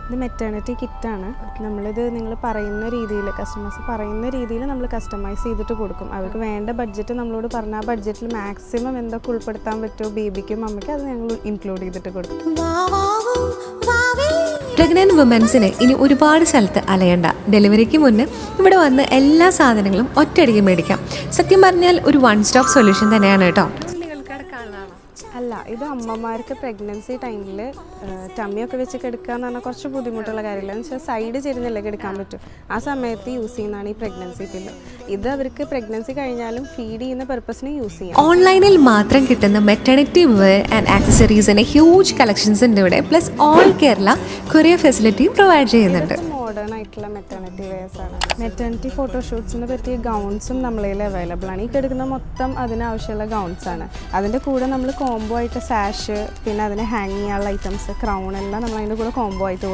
ഇത് മെറ്റേണിറ്റി കിറ്റാണ്. നമ്മളിത് നിങ്ങൾ പറയുന്ന രീതിയിൽ കസ്റ്റമേഴ്സ് പറയുന്ന രീതിയിൽ നമ്മൾ കസ്റ്റമൈസ് ചെയ്തിട്ട് കൊടുക്കും. അവർക്ക് വേണ്ട ബഡ്ജറ്റ് നമ്മളോട് പറഞ്ഞാൽ ആ ബഡ്ജറ്റിൽ മാക്സിമം എന്തൊക്കെ ഉൾപ്പെടുത്താൻ പറ്റുമോ ബേബിക്കും മമ്മിക്കും അത് ഞങ്ങൾ ഇൻക്ലൂഡ് ചെയ്തിട്ട് കൊടുക്കും. പ്രഗ്നന്റ് വുമൻസിന് ഇനി ഒരുപാട് സ്ഥലത്ത് അലയണ്ട. ഡെലിവറിക്ക് മുന്നേ ഇവിടെ വന്ന് എല്ലാ സാധനങ്ങളും ഒറ്റയടിക്ക് മേടിക്കാം. സത്യം പറഞ്ഞാൽ ഒരു വൺ സ്റ്റോപ്പ് സൊല്യൂഷൻ തന്നെയാണ് കേട്ടോ. അല്ല, ഇത് അമ്മമാർക്ക് പ്രഗ്നൻസി ടൈമിൽ ടമ്മിയൊക്കെ വെച്ച് കിടക്കുക എന്ന് പറഞ്ഞാൽ കുറച്ച് ബുദ്ധിമുട്ടുള്ള കാര്യമില്ല. എന്ന് വെച്ചാൽ സൈഡ് ചെരിഞ്ഞല്ലേ കിടക്കാൻ പറ്റും. ആ സമയത്ത് യൂസ് ചെയ്യുന്നതാണ് ഈ പ്രഗ്നൻസി പില്ല്. ഇത് അവർക്ക് പ്രഗ്നൻസി കഴിഞ്ഞാലും ഫീഡ് ചെയ്യുന്ന പർപ്പസിന് യൂസ് ചെയ്യാം. ഓൺലൈനിൽ മാത്രം കിട്ടുന്ന മെറ്റർണിറ്റി വെയർ ആൻഡ് ആക്സസറീസിന് ഹ്യൂജ് കളക്ഷൻസ് ഉണ്ട് ഇവിടെ. പ്ലസ് ഓൾ കേരള കൊറിയർ ഫെസിലിറ്റിയും പ്രൊവൈഡ് ചെയ്യുന്നുണ്ട്. മോഡേൺ ആയിട്ടുള്ള മെറ്റേണിറ്റി വെയർസ് ആണ്. മെറ്റേണിറ്റി ഫോട്ടോഷൂട്ട്സിന് പറ്റിയ ഗൗൺസും നമ്മളതിൽ അവൈലബിൾ ആണ്. ഈ കിടക്കുന്ന മൊത്തം അതിനാവശ്യമുള്ള ഗൗൺസ് ആണ്. അതിൻ്റെ കൂടെ നമ്മൾ കോംബോ ആയിട്ട് സാഷ്, പിന്നെ അതിന് ഹാങ് ചെയ്യാനുള്ള ഐറ്റംസ്, ക്രൗൺ എല്ലാം നമ്മൾ അതിൻ്റെ കൂടെ കോംബോ ആയിട്ട് കൊടുക്കും.